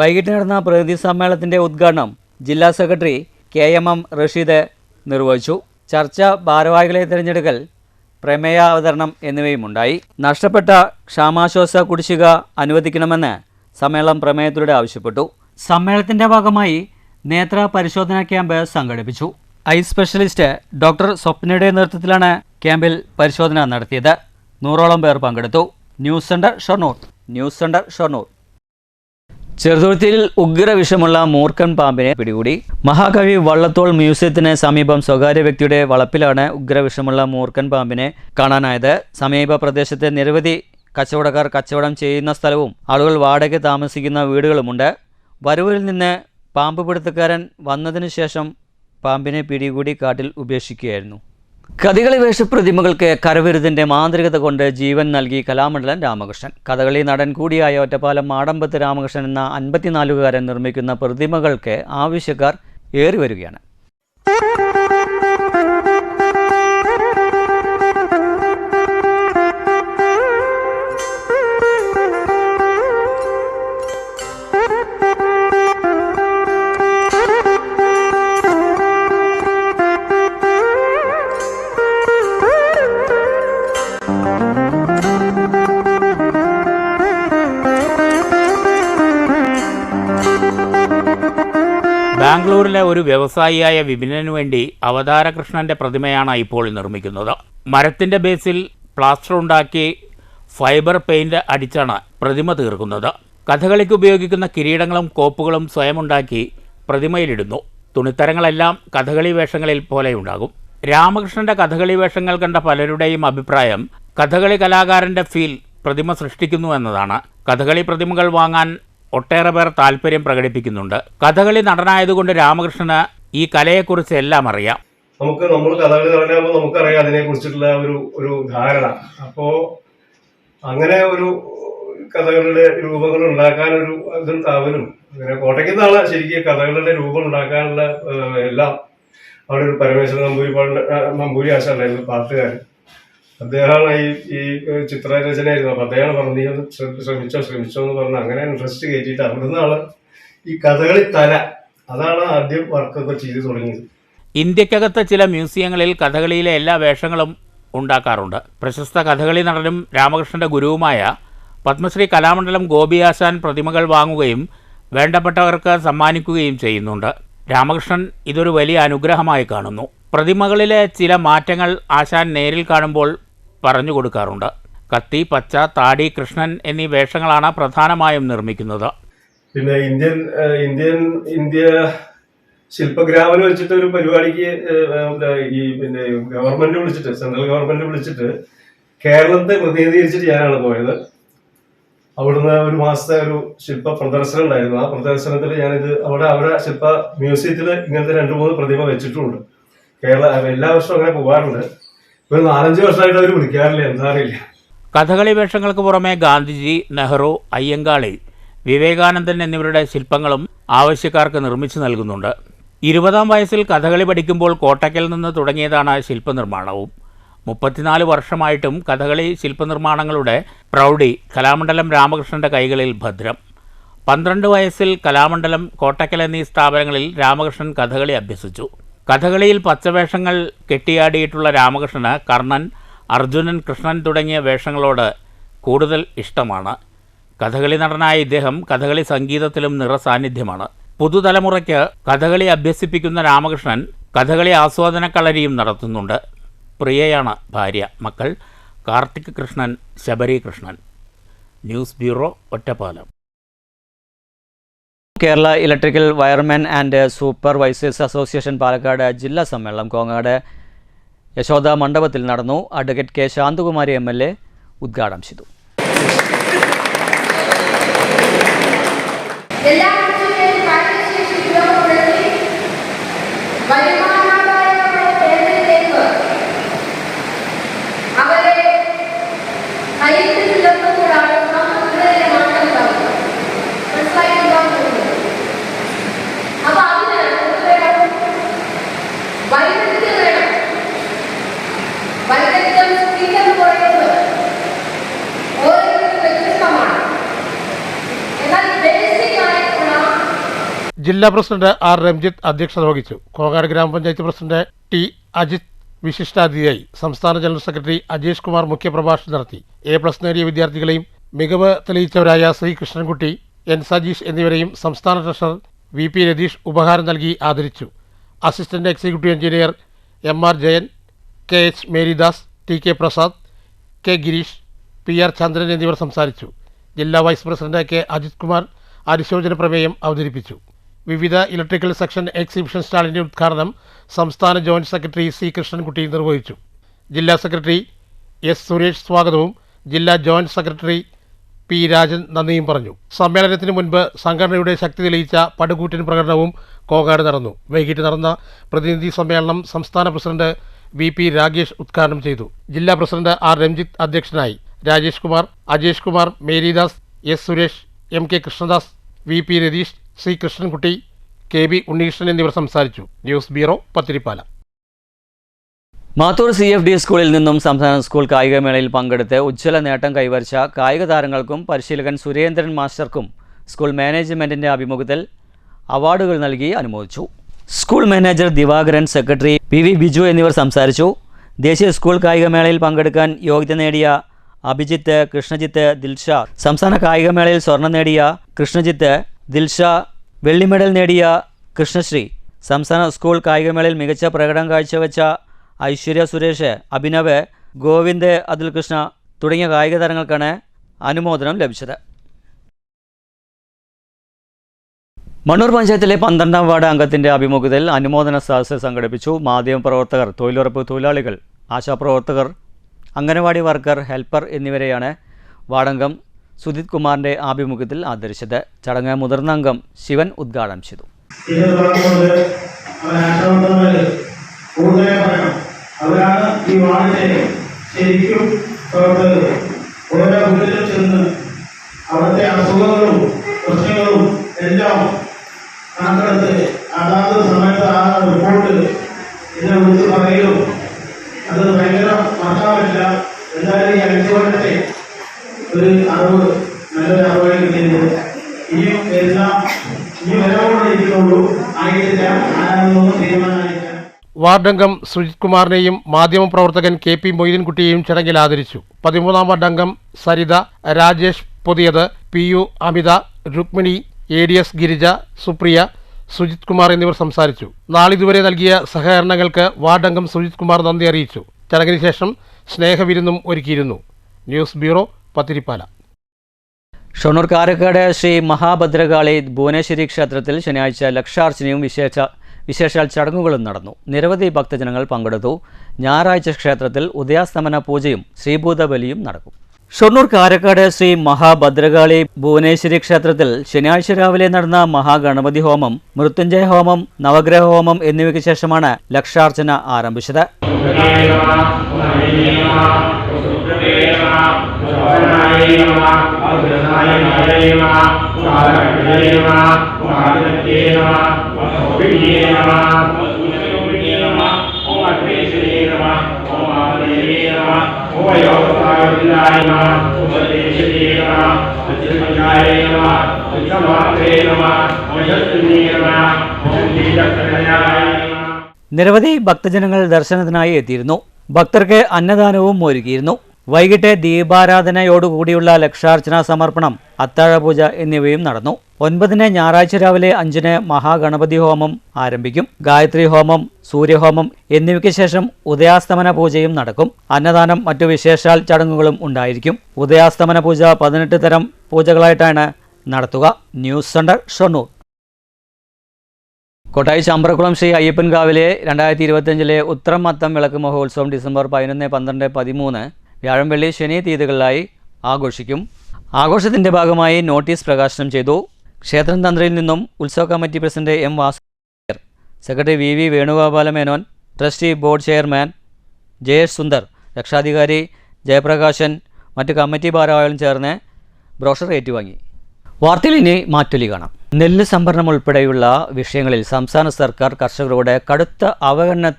വൈകിട്ട് നടന്ന പ്രതിനിധി സമ്മേളനത്തിന്റെ ഉദ്ഘാടനം ജില്ലാ സെക്രട്ടറി KMM റഷീദ് നിർവഹിച്ചു. ചർച്ച, ഭാരവാഹികളെ തിരഞ്ഞെടുക്കൽ, പ്രമേയാവതരണം എന്നിവയുമുണ്ടായി. നഷ്ടപ്പെട്ട ക്ഷാമാശ്വാസ കുടിശ്ശിക അനുവദിക്കണമെന്ന് സമ്മേളനം പ്രമേയത്തിലൂടെ ആവശ്യപ്പെട്ടു. സമ്മേളനത്തിന്റെ ഭാഗമായി നേത്ര പരിശോധനാ ക്യാമ്പ് സംഘടിപ്പിച്ചു. ഐ സ്പെഷ്യലിസ്റ്റ് ഡോക്ടർ സ്വപ്നയുടെ നേതൃത്വത്തിലാണ് ക്യാമ്പിൽ പരിശോധന നടത്തിയത്. 100ഓളം പേർ പങ്കെടുത്തു. News centre Shoranur. ചെറുതുരുത്തിയിൽ ഉഗ്രവിഷമുള്ള മൂർഖൻ പാമ്പിനെ പിടികൂടി. മഹാകവി വള്ളത്തോൾ മ്യൂസിയത്തിന് സമീപം സ്വകാര്യ വ്യക്തിയുടെ വളപ്പിലാണ് ഉഗ്രവിഷമുള്ള മൂർഖൻ പാമ്പിനെ കാണാനായത്. സമീപ പ്രദേശത്തെ നിരവധി കച്ചവടക്കാർ കച്ചവടം ചെയ്യുന്ന സ്ഥലവും ആളുകൾ വാടകയ്ക്ക് താമസിക്കുന്ന വീടുകളുമുണ്ട്. വരവൂരിൽ നിന്ന് പാമ്പ് പിടുത്തക്കാരൻ വന്നതിനു ശേഷം പാമ്പിനെ പിടികൂടി കാട്ടിൽ ഉപേക്ഷിക്കുകയായിരുന്നു. കഥകളി വേഷപ്രതിമകൾക്ക് കരവിരുതിൻ്റെ മാന്ത്രികത കൊണ്ട് ജീവൻ നൽകി കലാമണ്ഡലം രാമകൃഷ്ണൻ. കഥകളി നടൻ കൂടിയായ ഒറ്റപ്പാലം മാടമ്പത്ത് രാമകൃഷ്ണൻ എന്ന 54-കാരൻ നിർമ്മിക്കുന്ന പ്രതിമകൾക്ക് ആവശ്യക്കാർ ഏറി വരികയാണ്. ബാംഗ്ലൂരിലെ ഒരു വ്യവസായിയായ വിപിനു വേണ്ടി അവതാരകൃഷ്ണൻ്റെ പ്രതിമയാണ് ഇപ്പോൾ നിർമ്മിക്കുന്നത്. മരത്തിൻ്റെ ബേസിൽ പ്ലാസ്റ്റർ ഉണ്ടാക്കി ഫൈബർ പെയിൻറ് അടിച്ചാണ് പ്രതിമ തീർക്കുന്നത്. കഥകളിക്ക് ഉപയോഗിക്കുന്ന കിരീടങ്ങളും കോപ്പുകളും സ്വയം ഉണ്ടാക്കി പ്രതിമയിലിടുന്നു. തുണിത്തരങ്ങളെല്ലാം കഥകളി വേഷങ്ങളിൽ പോലെയുണ്ടാകും. രാമകൃഷ്ണന്റെ കഥകളി വേഷങ്ങൾ കണ്ട പലരുടെയും അഭിപ്രായം കഥകളി കലാകാരന്റെ ഫീൽ പ്രതിമ സൃഷ്ടിക്കുന്നു എന്നതാണ്. കഥകളി പ്രതിമകൾ വാങ്ങാൻ ഒട്ടേറെ പേർ താല്പര്യം പ്രകടിപ്പിക്കുന്നുണ്ട്. കഥകളി നടനായതുകൊണ്ട് രാമകൃഷ്ണന് ഈ കലയെക്കുറിച്ച് എല്ലാം അറിയാം. നമ്മൾ കഥകളി നടനാകുമ്പോൾ നമുക്കറിയാം അതിനെക്കുറിച്ചിട്ടുള്ള ഒരു ധാരണ. അപ്പോൾ അങ്ങനെ ഒരു കഥകളുടെ രൂപങ്ങൾ ഉണ്ടാക്കാനൊരു അവരും അങ്ങനെ കോട്ടയ്ക്ക് നിന്നാണ് ശരിക്കും കഥകളുടെ രൂപം ഉണ്ടാക്കാനുള്ള എല്ലാം. അവിടെ ഒരു പരമേശ്വരൻ നമ്പൂരി ആശാനായിരുന്നു പാട്ടുകാരൻ. അദ്ദേഹമാണ് ഈ ചിത്രരചനയായിരുന്നു. അപ്പം അദ്ദേഹം പറഞ്ഞു നീ ഒന്ന് ശ്രമിച്ചോ എന്ന് പറഞ്ഞ് അങ്ങനെ ഇൻട്രസ്റ്റ് കയറ്റിയിട്ട് അവിടെ നിന്നാണ് ഈ കഥകളി തല അതാണ് ആദ്യം വർക്കൊക്കെ ചെയ്ത് തുടങ്ങിയത്. ഇന്ത്യക്കകത്ത് ചില മ്യൂസിയങ്ങളിൽ കഥകളിയിലെ എല്ലാ വേഷങ്ങളും ഉണ്ടാക്കാറുണ്ട്. പ്രശസ്ത കഥകളി നടനും രാമകൃഷ്ണന്റെ ഗുരുവുമായ പത്മശ്രീ കലാമണ്ഡലം ഗോപിയാശാൻ പ്രതിമകൾ വാങ്ങുകയും വേണ്ടപ്പെട്ടവർക്ക് സമ്മാനിക്കുകയും ചെയ്യുന്നുണ്ട്. രാമകൃഷ്ണൻ ഇതൊരു വലിയ അനുഗ്രഹമായി കാണുന്നു. പ്രതിമകളിലെ ചില മാറ്റങ്ങൾ ആശാൻ നേരിൽ കാണുമ്പോൾ പറഞ്ഞു കൊടുക്കാറുണ്ട്. കത്തി, പച്ച, താടി, കൃഷ്ണൻ എന്നീ വേഷങ്ങളാണ് പ്രധാനമായും നിർമ്മിക്കുന്നത്. പിന്നെ ഇന്ത്യ ശില്പഗ്രാമിൽ വെച്ചിട്ട് ഒരു പരിപാടിക്ക് ഈ പിന്നെ ഗവൺമെന്റ് വിളിച്ചിട്ട് സെൻട്രൽ ഗവൺമെന്റ് വിളിച്ചിട്ട് കേരളത്തെ പ്രതിനിധീകരിച്ചിട്ട് ഞാനാണ് പോയത്. അവിടുന്ന് ഒരു മാസത്തെ ഒരു ശില്പ പ്രദർശനം ഉണ്ടായിരുന്നു. ആ പ്രദർശനത്തിൽ ഞാനിത് അവിടെ ശില്പ മ്യൂസിയത്തിൽ ഇങ്ങനത്തെ 2-3 പ്രതിമ വെച്ചിട്ടുണ്ട്. എല്ലാ വർഷവും അങ്ങനെ പോകാറുണ്ട്. ഒരു 4-5 വർഷമായിട്ട് അവർ വിളിക്കാറില്ല, എന്താ അറിയില്ല. കഥകളി വേഷങ്ങൾക്ക് പുറമെ ഗാന്ധിജി, നെഹ്റു, അയ്യങ്കാളി, വിവേകാനന്ദൻ എന്നിവരുടെ ശില്പങ്ങളും ആവശ്യക്കാർക്ക് നിർമ്മിച്ചു നൽകുന്നുണ്ട്. 20-ാം വയസ്സിൽ കഥകളി പഠിക്കുമ്പോൾ കോട്ടയ്ക്കൽ നിന്ന് തുടങ്ങിയതാണ് ശില്പനിർമ്മാണവും. 34 വർഷമായിട്ടും കഥകളി ശില്പനിർമ്മാണങ്ങളുടെ പ്രൗഢി കലാമണ്ഡലം രാമകൃഷ്ണന്റെ കൈകളിൽ ഭദ്രം. 12 വയസ്സിൽ കലാമണ്ഡലം, കോട്ടയ്ക്കൽ എന്നീ സ്ഥാപനങ്ങളിൽ രാമകൃഷ്ണൻ കഥകളി അഭ്യസിച്ചു. കഥകളിയിൽ പച്ചവേഷങ്ങൾ കെട്ടിയാടിയിട്ടുള്ള രാമകൃഷ്ണന് കർണൻ, അർജുനൻ, കൃഷ്ണൻ തുടങ്ങിയ വേഷങ്ങളോട് കൂടുതൽ ഇഷ്ടമാണ്. കഥകളി നടനായ ഇദ്ദേഹം കഥകളി സംഗീതത്തിലും നിറസാന്നിധ്യമാണ്. പുതുതലമുറയ്ക്ക് കഥകളി അഭ്യസിപ്പിക്കുന്ന രാമകൃഷ്ണൻ കഥകളി ആസ്വാദന കളരിയും നടത്തുന്നുണ്ട്. പ്രിയയാണ് ഭാര്യ. മക്കൾ Karthik Krishnan, Sabari Krishnan. News bureau, Ottapalam. Kerala electrical wiremen and supervisors association Palakkad ജില്ലാ സമ്മേളനം കോങ്ങാട് യശോദ മണ്ഡപത്തിൽ നടന്നു. അഡ്വക്കേറ്റ് കെ ശാന്തകുമാരി MLA ഉദ്ഘാടനം ചെയ്തു. ജില്ലാ പ്രസിഡന്റ് ആർ രഞ്ജിത്ത് അധ്യക്ഷത വഹിച്ചു. കോങ്ങാട് ഗ്രാമപഞ്ചായത്ത് പ്രസിഡന്റ് ടി അജിത് വിശിഷ്ടാതിഥിയായി. സംസ്ഥാന ജനറൽ സെക്രട്ടറി അജേഷ് കുമാർ മുഖ്യപ്രഭാഷണം നടത്തി. A+ നേടിയ വിദ്യാർത്ഥികളെയും മികവ് തെളിയിച്ചവരായ ശ്രീ കൃഷ്ണൻകുട്ടി, N സജീഷ് എന്നിവരെയും സംസ്ഥാന ട്രഷറർ VP രതീഷ് ഉപഹാരം നൽകി ആദരിച്ചു. Assistant executive engineer MR Jayan, KH Marydas, TK Prasad, K Gireesh, PR Chandran എന്നിവർ സംസാരിച്ചു. ജില്ലാ vice president K Ajith Kumar അനുശോചന പ്രമേയം അവതരിപ്പിച്ചു. വിവിധ ഇലക്ട്രിക്കൽ സെക്ഷൻ എക്സിബിഷൻ സ്റ്റാളിൻ്റെ ഉദ്ഘാടനം സംസ്ഥാന ജോയിന്റ് സെക്രട്ടറി C കൃഷ്ണൻകുട്ടി നിർവഹിച്ചു. ജില്ലാ സെക്രട്ടറി S സുരേഷ് സ്വാഗതവും ജില്ലാ ജോയിന്റ് സെക്രട്ടറി P രാജൻ നന്ദിയും പറഞ്ഞു. സമ്മേളനത്തിന് മുൻപ് സംഘടനയുടെ ശക്തി തെളിയിച്ച പടുകൂറ്റൻ പ്രകടനവും കോങ്ങാട് നടന്നു. വൈകിട്ട് നടന്ന പ്രതിനിധി സമ്മേളനം സംസ്ഥാന പ്രസിഡന്റ് VP രാഗേഷ് ഉദ്ഘാടനം ചെയ്തു. ജില്ലാ പ്രസിഡന്റ് R രഞ്ജിത്ത് അധ്യക്ഷനായി. Rajesh Kumar, Ajesh Kumar, Marydas, S Suresh, MK Krishnadas, VP Ratheesh, C Krishnankutty, KB Unnikrishnan എന്നിവർ സംസാരിച്ചു. News bureau, Pathirippalam. Mathur CFD സ്കൂളിൽ നിന്നും സംസ്ഥാന സ്കൂൾ കായികമേളയിൽ പങ്കെടുത്ത് ഉജ്ജ്വല നേട്ടം കൈവരിച്ച കായിക താരങ്ങൾക്കും പരിശീലകൻ സുരേന്ദ്രൻ മാസ്റ്റർക്കും സ്കൂൾ മാനേജ്മെൻറ്റിൻ്റെ ആഭിമുഖ്യത്തിൽ അവാർഡുകൾ നൽകി അനുമോദിച്ചു. School manager Divakaran, secretary PV Biju എന്നിവർ സംസാരിച്ചു. ദേശീയ സ്കൂൾ കായികമേളയിൽ പങ്കെടുക്കാൻ യോഗ്യത നേടിയ അഭിജിത്ത്, കൃഷ്ണജിത്ത്, ദിൽഷ, സംസ്ഥാന കായികമേളയിൽ സ്വർണം നേടിയ കൃഷ്ണജിത്ത്, ദിൽഷ, വെള്ളി മെഡൽ നേടിയ കൃഷ്ണശ്രീ, സംസ്ഥാന സ്കൂൾ കായികമേളയിൽ മികച്ച പ്രകടനം കാഴ്ചവെച്ച ഐശ്വര്യ സുരേഷ്, അഭിനവ്, ഗോവിന്ദ്, അതുൽ കൃഷ്ണ തുടങ്ങിയ കായിക താരങ്ങൾക്കാണ് അനുമോദനം ലഭിച്ചത്. മണ്ണൂർ പഞ്ചായത്തിലെ 12ാം വാർഡ് അംഗത്തിൻ്റെ ആഭിമുഖ്യത്തിൽ അനുമോദന സദസ്സ് സംഘടിപ്പിച്ചു. മാധ്യമപ്രവർത്തകർ, തൊഴിലുറപ്പ് തൊഴിലാളികൾ, ആശാപ്രവർത്തകർ, അംഗനവാടി വർക്കർ, ഹെൽപ്പർ എന്നിവരെയാണ് വാർഡംഗം സുജിത് കുമാറിൻ്റെ ആഭിമുഖ്യത്തിൽ ആദരിച്ചത്. ചടങ്ങ് മുതിർന്ന അംഗം ശിവൻ ഉദ്ഘാടനം ചെയ്തു. അവരാണ് ഈ വാർഡിലെ ശരിക്കും പ്രവർത്തകർ. ഓരോ വീട്ടിലും ചെന്ന് അവിടുത്തെ അസുഖങ്ങളും പ്രശ്നങ്ങളും എല്ലാം കണക്കെടുത്ത് അതാത് സമയത്ത് ആ റിപ്പോർട്ട് എന്നെ വിളിച്ച് പറയലും അത് ഭയങ്കര മറക്കാൻ പറ്റില്ല. എന്തായാലും ഈ 5 കൊല്ലത്തെ ഒരു അറിവ്, നല്ലൊരു അറിവായി കിട്ടിയത്. ഇനിയും വരാനിരിക്കുന്നുള്ളൂ, ആയിട്ടില്ല, ആരാണെന്നൊന്നും തീരുമാനമായില്ല. വാർഡംഗം സുജിത് കുമാറിനെയും മാധ്യമപ്രവർത്തകൻ KP മൊയ്തീൻകുട്ടിയെയും ചടങ്ങിൽ ആദരിച്ചു. 13ാം വാർഡംഗം സരിത, രാജേഷ് പൊതിയത്, PU അമിത, രുക്മിണി, ADS ഗിരിജ, സുപ്രിയ, സുജിത് കുമാർ എന്നിവർ സംസാരിച്ചു. നാളിതുവരെ നൽകിയ സഹകരണങ്ങൾക്ക് വാർഡംഗം സുജിത് കുമാർ നന്ദി അറിയിച്ചു. ചടങ്ങിന് ശേഷം സ്നേഹവിരുന്നും ഒരുക്കിയിരുന്നു. News bureau, Pathirippala. ഷൊർണൂർ കാരക്കാട് ശ്രീ മഹാഭദ്രകാളി ഭുവനേശ്വരി ക്ഷേത്രത്തിൽ ശനിയാഴ്ച ലക്ഷാർച്ചനയും വിശേഷാൽ ചടങ്ങുകളും നടന്നു. നിരവധി ഭക്തജനങ്ങൾ പങ്കെടുത്തു. ഞായറാഴ്ച ക്ഷേത്രത്തിൽ ഉദയാസ്തമന പൂജയും ശ്രീഭൂതബലിയും നടക്കും. ഷൊർണൂർ കാരക്കാട് ശ്രീ മഹാഭദ്രകാളി ഭുവനേശ്വരി ക്ഷേത്രത്തിൽ ശനിയാഴ്ച രാവിലെ നടന്ന മഹാഗണപതി ഹോമം, മൃത്യുഞ്ജയ ഹോമം, നവഗ്രഹ ഹോമം എന്നിവയ്ക്ക് ശേഷമാണ് ലക്ഷാർച്ചന ആരംഭിച്ചത്. നിരവധി ഭക്തജനങ്ങൾ ദർശനത്തിനായി എത്തിയിരുന്നു. ഭക്തർക്ക് അന്നദാനവും ഒരുക്കിയിരുന്നു. വൈകിട്ട് ദീപാരാധനയോടുകൂടിയുള്ള ലക്ഷാർച്ചന സമർപ്പണം, അത്താഴപൂജ എന്നിവയും നടന്നു. 9 ഞായറാഴ്ച രാവിലെ 5 മഹാഗണപതി ഹോമം ആരംഭിക്കും. ഗായത്രി ഹോമം, സൂര്യഹോമം എന്നിവയ്ക്ക് ശേഷം ഉദയാസ്തമന പൂജയും നടക്കും. അന്നദാനം, മറ്റു വിശേഷാൽ ചടങ്ങുകളും ഉണ്ടായിരിക്കും. ഉദയാസ്തമന പൂജ 18 തരം പൂജകളായിട്ടാണ് നടത്തുക. News centre, Shoranur. കോട്ടായി ചാമ്പ്രക്കുളം ശ്രീ അയ്യപ്പൻകാവിലെ 2025 ഉത്രം അത്തം വിളക്ക് മഹോത്സവം ഡിസംബർ 11, 12, 13 വ്യാഴം, വെള്ളി, ശനി തീയതികളിലായി ആഘോഷിക്കും. ആഘോഷത്തിൻ്റെ ഭാഗമായി നോട്ടീസ് പ്രകാശനം ചെയ്തു. ക്ഷേത്രം തന്ത്രിയിൽ നിന്നും ഉത്സവ committee president M. Vasudevan, secretary VV Venugopala Menon, trustee board chairman Jayesh Sundar, രക്ഷാധികാരി ജയപ്രകാശൻ, മറ്റ് കമ്മിറ്റി ഭാരവാഹികളും ചേർന്ന് ബ്രോഷർ ഏറ്റുവാങ്ങി. വാർത്തയിൽ ഇനി മാറ്റൊലി കാണാം. നെല്ല് സംഭരണം ഉൾപ്പെടെയുള്ള വിഷയങ്ങളിൽ സംസ്ഥാന സർക്കാർ കർഷകരോട് കടുത്ത അവഗണന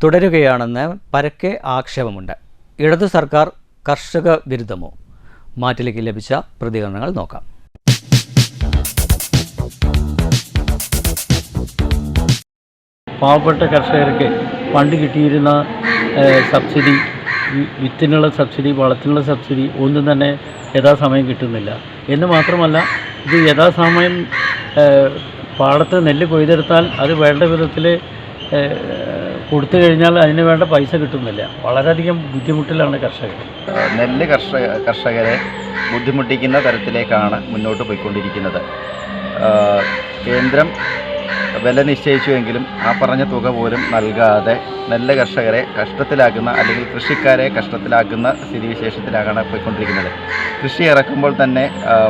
തുടരുകയാണെന്ന് പരക്കെ ആക്ഷേപമുണ്ട്. ഇടതു സർക്കാർ കർഷക വിരുദ്ധമോ? മാറ്റിലേക്ക് ലഭിച്ച പ്രതികരണങ്ങൾ നോക്കാം. പാവപ്പെട്ട കർഷകർക്ക് പണ്ട് കിട്ടിയിരുന്ന സബ്സിഡി, വിത്തിനുള്ള സബ്സിഡി, വളത്തിനുള്ള സബ്സിഡി ഒന്നും തന്നെ യഥാസമയം കിട്ടുന്നില്ല. എന്ന് മാത്രമല്ല, ഇത് യഥാസമയം പാടത്ത് നെല്ല് കൊയ്തെടുത്താൽ അത് വേണ്ട വിധത്തിൽ കൊടുത്തു കഴിഞ്ഞാൽ അതിന് വേണ്ട പൈസ കിട്ടുന്നില്ല. വളരെയധികം ബുദ്ധിമുട്ടിലാണ് കർഷകർ. നെല്ല് കർഷകരെ ബുദ്ധിമുട്ടിക്കുന്ന തരത്തിലേക്കാണ് മുന്നോട്ട് പോയിക്കൊണ്ടിരിക്കുന്നത്. കേന്ദ്രം വില നിശ്ചയിച്ചുവെങ്കിലും ആ പറഞ്ഞ തുക പോലും നൽകാതെ നെല്ല് കർഷകരെ കഷ്ടത്തിലാക്കുന്ന, അല്ലെങ്കിൽ കൃഷിക്കാരെ കഷ്ടത്തിലാക്കുന്ന സ്ഥിതിവിശേഷത്തിലാണ് പോയിക്കൊണ്ടിരിക്കുന്നത്. കൃഷി ഇറക്കുമ്പോൾ തന്നെ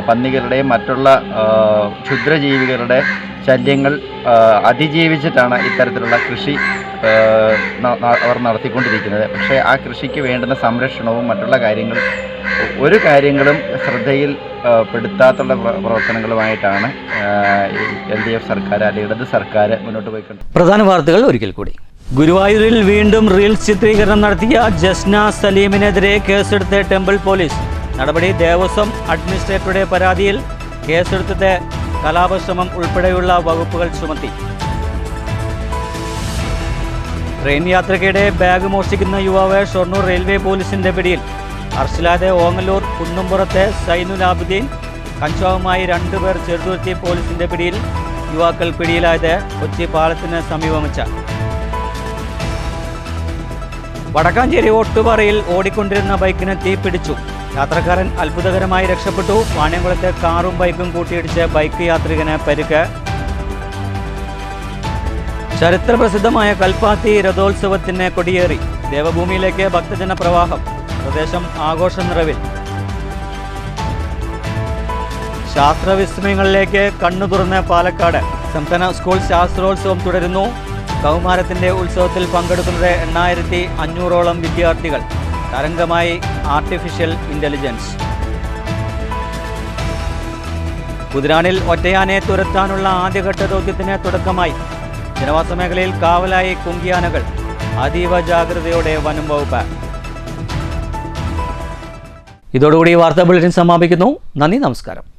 പന്നികളുടെയും മറ്റുള്ള ക്ഷുദ്രജീവികളുടെ ശല്യങ്ങൾ അതിജീവിച്ചിട്ടാണ് ഇത്തരത്തിലുള്ള കൃഷി അവർ നടത്തിക്കൊണ്ടിരിക്കുന്നത്. പക്ഷേ ആ കൃഷിക്ക് വേണ്ടുന്ന സംരക്ഷണവും മറ്റുള്ള ഒരു കാര്യങ്ങളും ശ്രദ്ധയിൽ പെടുത്താത്തുള്ള പ്രവർത്തനങ്ങളുമായിട്ടാണ് LDF സർക്കാർ, അല്ലെങ്കിൽ ഇടത് സർക്കാർ മുന്നോട്ട് പോയിക്കൊണ്ടിരിക്കുന്നത്. പ്രധാന വാർത്തകൾ ഒരിക്കൽ കൂടി. ഗുരുവായൂരിൽ വീണ്ടും റീൽസ് ചിത്രീകരണം നടത്തിയ ജസ്ന സലീമിനെതിരെ കേസെടുത്ത ടെമ്പിൾ പോലീസ്. നടപടി ദേവസ്വം അഡ്മിനിസ്ട്രേറ്ററുടെ പരാതിയിൽ കേസെടുത്തത് കലാപശ്രമം ഉൾപ്പെടെയുള്ള വകുപ്പുകൾ ചുമത്തി. ട്രെയിൻ യാത്രയ്ക്കിടെ ബാഗ് മോഷ്ടിക്കുന്ന യുവാവ് ഷൊർണൂർ റെയിൽവേ പോലീസിന്റെ പിടിയിൽ. അറസ്റ്റിലായത് ഓങ്ങല്ലൂർ കുന്നുംപുറത്തെ സൈനുൽ ആബിദീൻ. കഞ്ചാവുമായി 2 പേർ ചെറുതുരുത്തി പോലീസിന്റെ പിടിയിൽ. യുവാക്കൾ പിടിയിലായത് കൊച്ചി പാലത്തിന് സമീപം വെച്ച. വടക്കാഞ്ചേരി ഓട്ടുപാറയിൽ ഓടിക്കൊണ്ടിരുന്ന ബൈക്കിന് തീപിടിച്ചു. യാത്രക്കാരൻ അത്ഭുതകരമായി രക്ഷപ്പെട്ടു. വാണിയംകുളത്തെ കാറും ബൈക്കും കൂട്ടിയിടിച്ച് ബൈക്ക് യാത്രികന് പരിക്ക്. ചരിത്രപ്രസിദ്ധമായ കൽപ്പാത്തി രഥോത്സവത്തിന് കൊടിയേറി. ദേവഭൂമിയിലേക്ക് ഭക്തജന പ്രവാഹം. പ്രദേശം ആഘോഷ നിറവിൽ. ശാസ്ത്രവിസ്മയങ്ങളിലേക്ക് കണ്ണു തുറന്ന് പാലക്കാട്. സംസ്ഥാന സ്കൂൾ ശാസ്ത്രോത്സവം തുടരുന്നു. കൗമാരത്തിന്റെ ഉത്സവത്തിൽ പങ്കെടുക്കുന്നത് 8500ഓളം വിദ്യാർത്ഥികൾ. തരംഗമായി ആർട്ടിഫിഷ്യൽ ഇന്റലിജൻസ്. കുതിരാനിൽ ഒറ്റയാനയെ തുരത്താനുള്ള ആദ്യഘട്ട ദൗത്യത്തിന് തുടക്കമായി. ജനവാസ മേഖലയിൽ കാവലായി കുങ്കിയാനകൾ. അതീവ ജാഗ്രതയോടെ വനം വകുപ്പ്. ഇതോടുകൂടി വാർത്താ ബുള്ളറ്റിൻ സമാപിക്കുന്നു. നന്ദി, നമസ്കാരം.